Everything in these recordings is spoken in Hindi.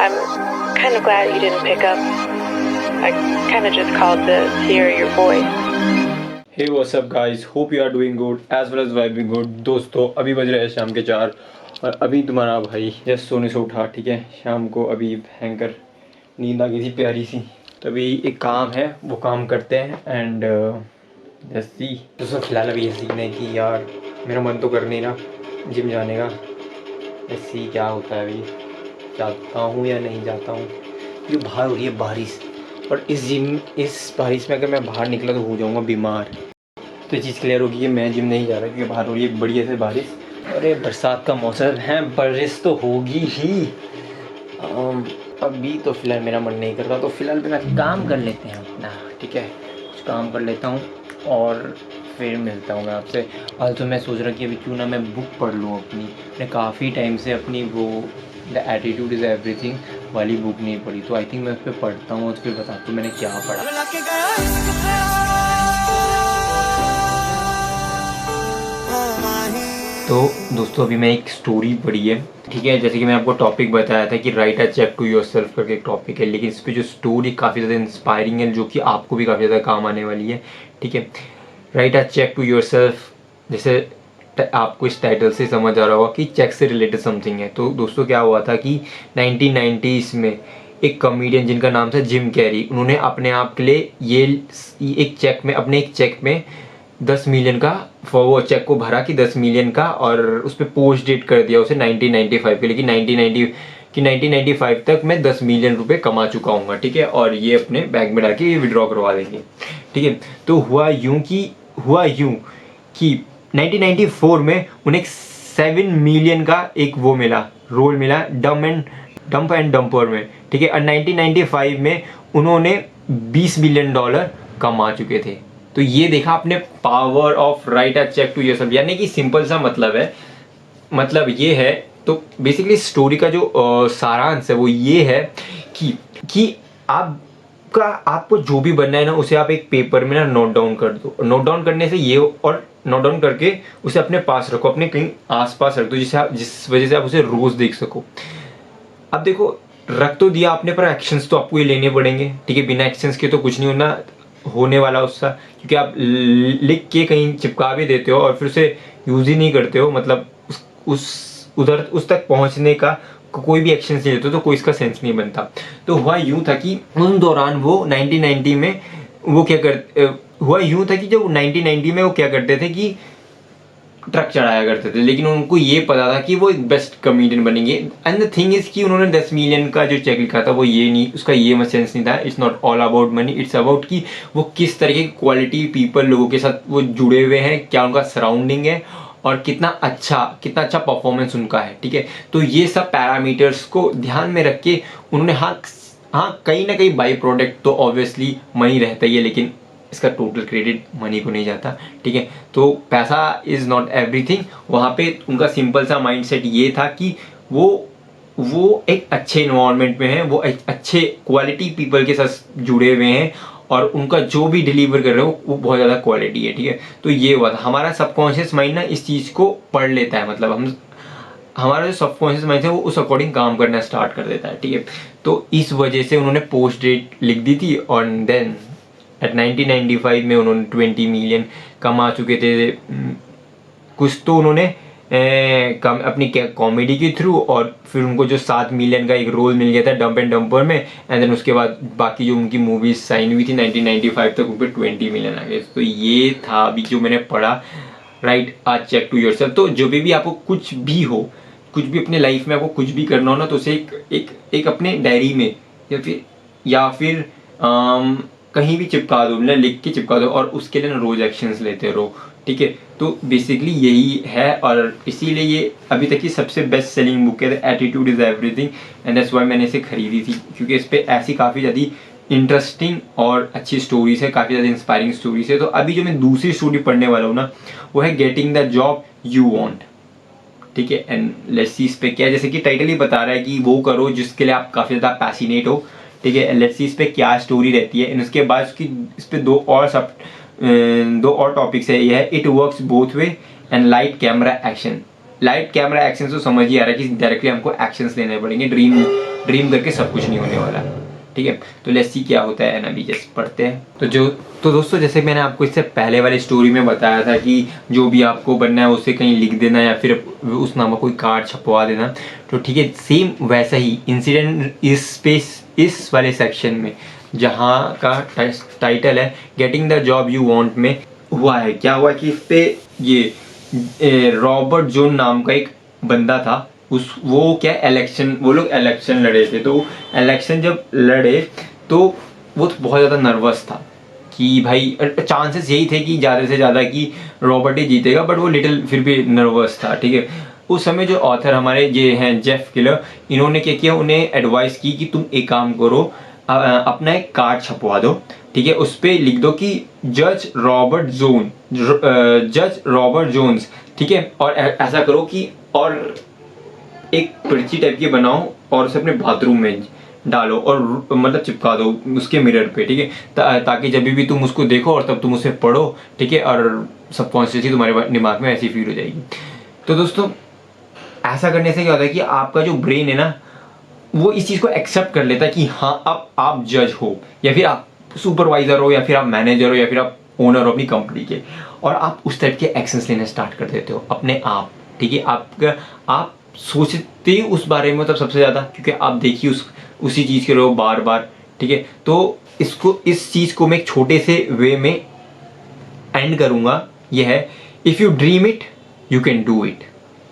I'm kind of glad you didn't pick up. I kind of just called to hear your voice. Hey what's up guys, hope you are doing good as well as vibing good। दोस्तों अभी बज रहे हैं शाम के 4 और अभी तुम्हारा भाई जस्ट सोने से उठा। ठीक है, शाम को अभी भयंकर नींद आ गई थी प्यारी सी, तो अभी एक काम है वो काम करते हैं एंड जैसी दोस्तों फिलहाल अभी ये सीखना है कि यार मेरा मन तो कर नहीं रहा जिम जाने का। ऐसी क्या होता है, अभी जाता हूँ या नहीं जाता हूँ। ये बाहर हो रही है बारिश और इस बारिश में अगर मैं बाहर निकला तो हो जाऊँगा बीमार। तो ये चीज़ क्लियर होगी कि मैं जिम नहीं जा रहा क्योंकि बाहर हो रही है बढ़िया से बारिश। अरे बरसात का मौसम है, बारिश तो होगी ही। अभी तो फ़िलहाल मेरा मन नहीं करता, तो फ़िलहाल मैं काम कर लेते हैं अपना। ठीक है, कुछ काम कर लेता हूँ और फिर मिलता हूँ मैं आपसे। आज तो मैं सोच रहा कि अभी क्यों ना मैं बुक पढ़ लूँ अपनी। मैं काफ़ी टाइम से अपनी वो द एटीट्यूड इज़ एवरीथिंग वाली बुक नहीं पढ़ी, तो आई थिंक मैं उस पर पढ़ता हूँ और फिर बताता हूँ मैंने क्या पढ़ा। तो दोस्तों अभी मैं एक स्टोरी पढ़ी है। ठीक है, जैसे कि मैं आपको टॉपिक बताया था कि write a cheque to yourself करके एक टॉपिक है, लेकिन इस पे जो स्टोरी काफ़ी ज़्यादा इंस्पायरिंग है जो कि आपको भी काफ़ी ज़्यादा काम आने वाली है। ठीक है, write a cheque to yourself, जैसे आपको इस टाइटल से समझ आ रहा होगा कि चेक से रिलेटेड समथिंग है। तो दोस्तों क्या हुआ था कि 1990s में एक कॉमेडियन जिनका नाम था जिम कैरी, उन्होंने अपने आप के लिए ये एक चेक में 10 मिलियन का वो चेक को भरा कि 10 मिलियन का, और उस पर पोस्ट डेट कर दिया उसे 1995 के लिए कि 1995 तक मैं 10 मिलियन रुपए कमा चुका हूँ। ठीक है, और ये अपने बैंक में डाल के विड्रॉ करवा देंगे। ठीक है, तो हुआ यूं कि 1994 में उन्हें 7 मिलियन का एक वो मिला, रोल मिला डंप एंड डंपर में। ठीक है, और 1995 में उन्होंने $20 मिलियन कमा चुके थे। तो ये देखा आपने power of write a cheque to yourself, यानी कि सिंपल सा मतलब ये है। तो बेसिकली स्टोरी का जो सारांश है वो ये है कि आपको जो भी बनना है ना उसे आप एक पेपर में ना नोट डाउन कर दो। नोट डाउन करने से ये, और नोट डाउन करके उसे अपने पास रखो, अपने कहीं आसपास रख दो जिस वजह से आप उसे रोज देख सको। अब देखो, रख तो दिया आपने पर एक्शंस तो आपको ये लेने पड़ेंगे। ठीक है, बिना एक्शंस के तो कुछ नहीं होने वाला उसका, क्योंकि आप लिख के कहीं चिपका भी देते हो और फिर उसे यूज ही नहीं करते हो, मतलब उस तक पहुंचने का कोई भी एक्शन नहीं लेते तो कोई इसका सेंस नहीं बनता। तो हुआ यूं था कि उन दौरान वो 1990 में वो क्या करते थे कि ट्रक चढ़ाया करते थे, लेकिन उनको ये पता था कि वो एक बेस्ट कॉमेडियन बनेंगे। एंड द थिंग इज कि उन्होंने 10 मिलियन का जो चेक लिखा था वो ये नहीं, उसका ये सेंस नहीं था। It's not all about money, it's about कि वो किस तरह के क्वालिटी पीपल लोगों के साथ वो जुड़े हुए हैं, क्या उनका सराउंडिंग है और कितना अच्छा परफॉर्मेंस उनका है। ठीक है, तो ये सब पैरामीटर्स को ध्यान में रख के उन्होंने हाँ कहीं ना कहीं बाई प्रोडक्ट तो ऑब्वियसली मनी रहता ही है, लेकिन इसका टोटल क्रेडिट मनी को नहीं जाता। ठीक है, तो पैसा इज नॉट एवरीथिंग। वहाँ पे उनका सिंपल सा माइंडसेट ये था कि वो एक अच्छे इन्वायरमेंट में है, वो एक अच्छे क्वालिटी पीपल के साथ जुड़े हुए हैं और उनका जो भी डिलीवर कर रहे हो वो बहुत ज़्यादा क्वालिटी है। ठीक है, तो ये हुआ था। हमारा सबकॉन्शियस माइंड ना इस चीज़ को पढ़ लेता है, मतलब हमारा जो सबकॉन्शियस माइंड है वो उस अकॉर्डिंग काम करना स्टार्ट कर देता है। ठीक है, तो इस वजह से उन्होंने पोस्ट डेट लिख दी थी और देन एट 1995 में उन्होंने 20 मिलियन कमा चुके थे। कुछ तो उन्होंने अपनी कॉमेडी के थ्रू, और फिर उनको जो 7 मिलियन का एक रोल मिल गया था डंप एंड डंपर में, एंड देन उसके बाद बाकी जो उनकी मूवीज साइन हुई थी 1995 तक उन पर 20 मिलियन आ गए। तो ये था अभी जो मैंने पढ़ा, write a cheque to yourself. तो जो भी आपको कुछ भी अपने लाइफ में आपको कुछ भी करना हो ना, तो उसे एक अपने डायरी में या फिर कहीं भी चिपका दो, लिख के चिपका दो और उसके लिए रोज एक्शंस लेते रहो। ठीक है, तो बेसिकली यही है और इसीलिए ये अभी तक की सबसे बेस्ट सेलिंग बुक है, the attitude is everything, and that's why मैंने इसे खरीदी थी, क्योंकि इस पे ऐसी काफ़ी ज़्यादा इंटरेस्टिंग और अच्छी स्टोरीज है, काफ़ी ज़्यादा इंस्पायरिंग स्टोरीज है। तो अभी जो मैं दूसरी स्टोरी पढ़ने वाला हूँ ना, वो है getting the job you want. ठीक है, एंड लेट्स सी इस पे क्या है, जैसे कि टाइटल ही बता रहा है कि वो करो जिसके लिए आप काफ़ी ज़्यादा पैसिनेट हो। ठीक है, लेट्स सी इस पे क्या स्टोरी रहती है। उसके बाद उसकी इस पे दो और टॉपिक्स है। ये है it works both way and light camera action. Light camera action तो समझ ही आ रहा है कि डायरेक्टली हमको एक्शंस लेने पड़ेंगे, ड्रीम करके सब कुछ नहीं होने वाला, ठीक है। तो लेट्स सी क्या होता है ना, अभी जस्ट पढ़ते हैं। तो दोस्तों जैसे मैंने आपको इससे पहले वाली स्टोरी में बताया था कि जो भी आपको बनना है उसे कहीं लिख देना या फिर उस नाम का कोई कार्ड छपवा देना, तो ठीक है सेम वैसा ही इंसिडेंट इस वाले सेक्शन में जहाँ का टाइटल है getting the job you want में हुआ है। क्या हुआ कि इस पे ये रॉबर्ट जोन नाम का एक बंदा था, वो लोग इलेक्शन लड़े थे। तो इलेक्शन जब लड़े तो वो तो बहुत ज़्यादा नर्वस था कि भाई चांसेस यही थे कि ज़्यादा से ज़्यादा कि रॉबर्ट ही जीतेगा, बट वो लिटिल फिर भी नर्वस था, ठीक है। उस समय जो ऑथर हमारे ये हैं जेफ किलर, इन्होंने क्या किया, उन्हें एडवाइस की कि तुम एक काम करो, अपना एक कार्ड छपवा दो, ठीक है। उस पर लिख दो कि जज रॉबर्ट जोन्स, ठीक है। और ऐसा करो कि और एक पर्ची टाइप की बनाओ और उसे अपने बाथरूम में डालो और मतलब चिपका दो उसके मिरर पे, ठीक है। ताकि जब भी तुम उसको देखो और तब तुम उसे पढ़ो, ठीक है, और सबकॉन्शियसली तुम्हारे दिमाग में ऐसी फील हो जाएगी। तो दोस्तों ऐसा करने से क्या होता है कि आपका जो ब्रेन है ना वो इस चीज़ को एक्सेप्ट कर लेता है कि हाँ अब आप जज हो या फिर आप सुपरवाइजर हो या फिर आप मैनेजर हो या फिर आप ओनर हो अपनी कंपनी के, और आप उस टाइप के एक्शंस लेना स्टार्ट कर देते हो अपने आप, ठीक है। आप सोचते ही उस बारे में मतलब सबसे ज़्यादा, क्योंकि आप देखिए उसी चीज़ के लोग बार बार, ठीक है। तो इस चीज़ को मैं एक छोटे से वे में एंड करूँगा, यह है if you dream it you can do it,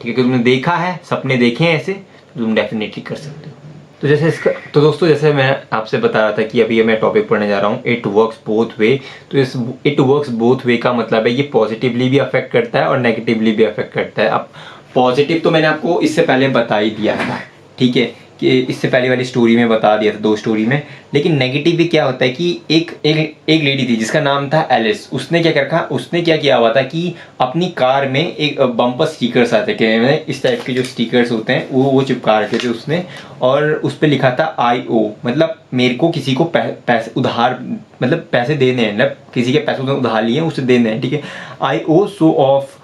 ठीक है। कि तुमने देखा है, सपने देखे हैं ऐसे, तो तुम डेफिनेटली कर सकते हो। तो दोस्तों जैसे मैं आपसे बता रहा था कि अभी मैं टॉपिक पढ़ने जा रहा हूँ इट वर्क्स बोथ वे। तो इस इट वर्क्स बोथ वे का मतलब है ये पॉजिटिवली भी अफेक्ट करता है और नेगेटिवली भी अफेक्ट करता है। अब पॉजिटिव तो मैंने आपको इससे पहले बता ही दिया था, ठीक है, कि इससे पहले वाली स्टोरी में बता दिया था, 2 स्टोरी में। लेकिन नेगेटिव भी क्या होता है कि एक लेडी थी जिसका नाम था एलिस। उसने क्या किया हुआ था कि अपनी कार में एक बम्पर स्टिकर्स आते थे, इस टाइप के जो स्टिकर्स होते हैं वो चिपका रखे थे उसने, और उस पर लिखा था IO, मतलब मेरे को किसी को पैसे उधार, मतलब पैसे देने हैं, मतलब किसी के पैसे उधार लिए उसे देने हैं, ठीक है। IO show of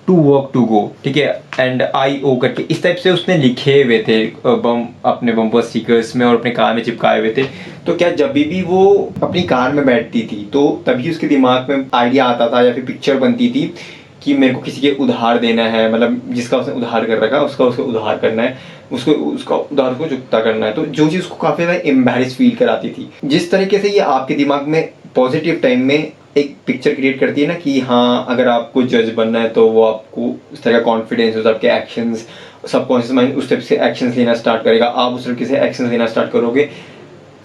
to work to go, ठीक है, एंड IO करके इस टाइप से उसने लिखे हुए थे अपने बम्पर स्टिकर्स में और अपने कार में चिपकाए हुए थे। तो क्या जब भी वो अपनी कार में बैठती थी तो तभी उसके दिमाग में आइडिया आता था या फिर पिक्चर बनती थी कि मेरे को किसी के उधार देना है, मतलब जिसका उसने उधार कर रखा है उसका उधार करना है, उसका उधार को चुकता करना है। तो जो चीज़ उसको काफ़ी ज़्यादा एम्बैरेस फील कराती थी, जिस तरीके से ये आपके दिमाग में पॉजिटिव टाइम में एक पिक्चर क्रिएट करती है ना कि हाँ अगर आपको जज बनना है तो वो आपको उस तरह का कॉन्फिडेंस, उस आपके एक्शंस, सबकॉन्शियस माइंड उस टाइप से एक्शंस लेना स्टार्ट करेगा, आप उस तरीके से एक्शंस लेना स्टार्ट करोगे।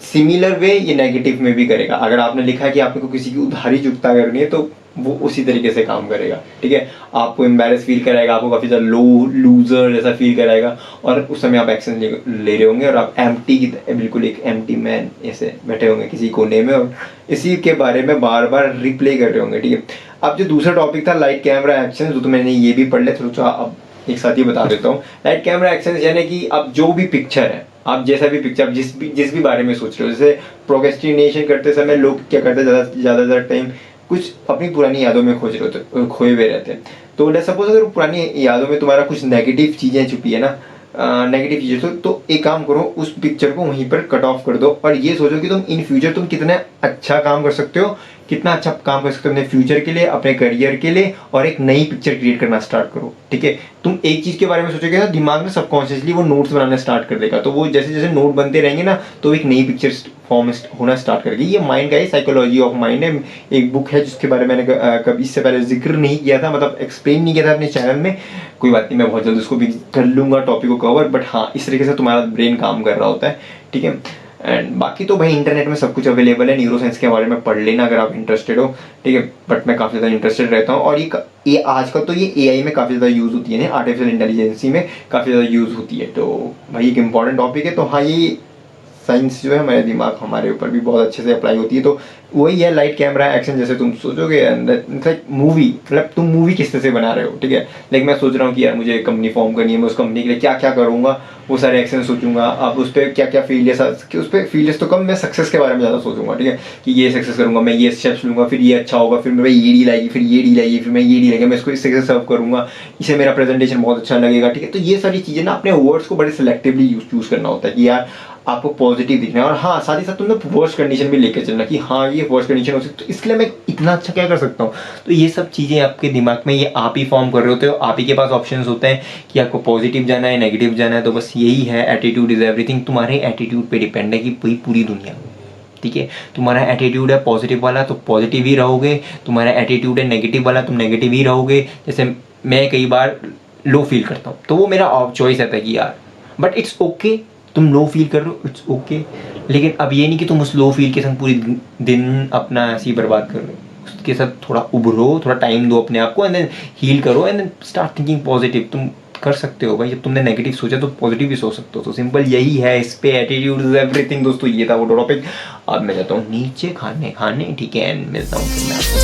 सिमिलर वे ये नेगेटिव में भी करेगा। अगर आपने लिखा है कि आपको किसी की उधारी चुकता करनी है तो वो उसी तरीके से काम करेगा, ठीक है। आपको एम्बैरेस फील कराएगा, आपको काफ़ी ज़्यादा लूजर जैसा फील कराएगा, और उस समय आप एक्शन ले रहे होंगे और आप एम्प्टी की बिल्कुल एक एम्प्टी मैन ऐसे बैठे होंगे किसी कोने में और इसी के बारे में बार बार रिप्ले कर रहे होंगे, ठीक है। अब जो दूसरा टॉपिक था लाइट कैमरा एक्शन, जो तो मैंने ये भी पढ़ लिया, सोचा अब एक साथ ही बता देता हूँ। लाइट कैमरा एक्शन यानी कि अब जो भी पिक्चर है, आप जैसा भी पिक्चर जिस भी बारे में सोच रहे हो, जैसे प्रोक्रेस्टिनेशन करते समय लोग क्या करते हैं, ज़्यादातर टाइम कुछ अपनी पुरानी यादों में खोए हुए रहते हैं। तो लेट्स सपोज अगर पुरानी यादों में तुम्हारा कुछ नेगेटिव चीज़ें छुपी है ना, नेगेटिव चीज़ें, तो एक काम करो, उस पिक्चर को वहीं पर कट ऑफ कर दो और ये सोचो कि तुम इन फ्यूचर तुम कितना अच्छा काम कर सकते हो, कितना अच्छा काम कर सकते हो अपने फ्यूचर के लिए, अपने करियर के लिए, और एक नई पिक्चर क्रिएट करना स्टार्ट करो, ठीक है। तुम एक चीज़ के बारे में सोचोगे ना, दिमाग में सबकॉन्शियसली वो नोट्स बनाना स्टार्ट कर देगा। तो वो जैसे जैसे नोट बनते रहेंगे ना, तो एक नई पिक्चर फॉर्म होना स्टार्ट करेगी। ये माइंड का ही साइकोलॉजी ऑफ माइंड है, एक बुक है जिसके बारे में मैंने कभी इससे पहले जिक्र नहीं किया था, मतलब एक्सप्लेन नहीं किया था अपने चैनल में। कोई बात नहीं, मैं बहुत जल्द उसको भी कर लूँगा टॉपिक को कवर, बट हाँ इस तरीके से तुम्हारा ब्रेन काम कर रहा होता है, ठीक है। एंड बाकी तो भाई इंटरनेट में सब कुछ अवेलेबल है, न्यूरोसाइंस के बारे में पढ़ लेना अगर आप इंटरेस्टेड हो, ठीक है। बट मैं काफ़ी ज़्यादा इंटरेस्टेड रहता हूँ, और ये आजकल तो ये AI में काफ़ी ज़्यादा यूज़ होती है ना, आर्टिफिशियल इंटेलिजेंसी में काफ़ी ज़्यादा यूज़ होती है। तो भाई एक इंपॉर्टेंट टॉपिक है। तो हाँ, ये साइंस जो है हमारे दिमाग हमारे ऊपर भी बहुत अच्छे से अप्लाई होती है। तो वही है लाइट कैमरा एक्शन, जैसे तुम सोचोगे लाइक मूवी, मतलब तुम मूवी किस तरह से बना रहे हो, ठीक है। लाइक मैं सोच रहा हूँ कि यार मुझे कंपनी फॉर्म करनी है, मैं उस कंपनी के लिए क्या क्या करूँगा, वो सारे एक्शन सोचूंगा। अब उस पर क्या क्या फेलियर्स, उस पर फेलियर्स तो कम, मैं सक्सेस के बारे में ज़्यादा सोचूंगा, ठीक है, कि ये सक्सेस करूँगा, मैं ये स्टेप्स लूँगा, फिर ये अच्छा होगा, फिर मेरा ये डील आएगी, फिर ये डील आएगी, फिर मैं ये डील आएगी, मैं इसको इस तरह से सर्व करूँगा, इसे मेरा प्रेजेंटेशन बहुत अच्छा लगेगा, ठीक है। तो ये सारी चीज़ें ना अपने वर्ड्स को बड़े सिलेक्टिवली चूज़ करना होता है कि यार आपको पॉजिटिव दिखना है। और हाँ, साथ ही साथ तुमने वर्स्ट कंडीशन भी लेके चलना कि हाँ ये वर्स्ट कंडीशन हो सकती है, तो इसके लिए मैं इतना अच्छा क्या कर सकता हूँ। तो ये सब चीज़ें आपके दिमाग में ये आप ही फॉर्म कर रहे होते हो, आप ही के पास ऑप्शंस होते हैं कि आपको पॉजिटिव जाना है, नेगेटिव जाना है। तो बस यही है, एटीट्यूड इज़ एवरीथिंग। तुम्हारे एटीट्यूड पे डिपेंड है कि पूरी दुनिया, ठीक है। तुम्हारा एटीट्यूड है पॉजिटिव वाला तो पॉजिटिव ही रहोगे, तुम्हारा एटीट्यूड है नेगेटिव वाला तुम नेगेटिव ही रहोगे। जैसे मैं कई बार लो फील करता हूँ तो वो मेरा चॉइस रहता है कि यार बट इट्स ओके, तुम लो फील कर रहे हो, इट्स ओके। लेकिन अब ये नहीं कि तुम उस लो फील के संग पूरी दिन अपना ऐसे ही बर्बाद कर रहे हो। उसके साथ थोड़ा उभरो, थोड़ा टाइम दो अपने आप को, एंड देन हील करो, and then start thinking positive. तुम कर सकते हो भाई, जब तुमने नेगेटिव सोचा तो पॉजिटिव भी सोच सकते हो। तो सिंपल यही है, इस पे एटीट्यूड इज एवरीथिंग। दोस्तों ये था वो टॉपिक। अब मैं जाता हूँ नीचे खाने, ठीक है, एंड मिलता हूँ फिर मैं आपको।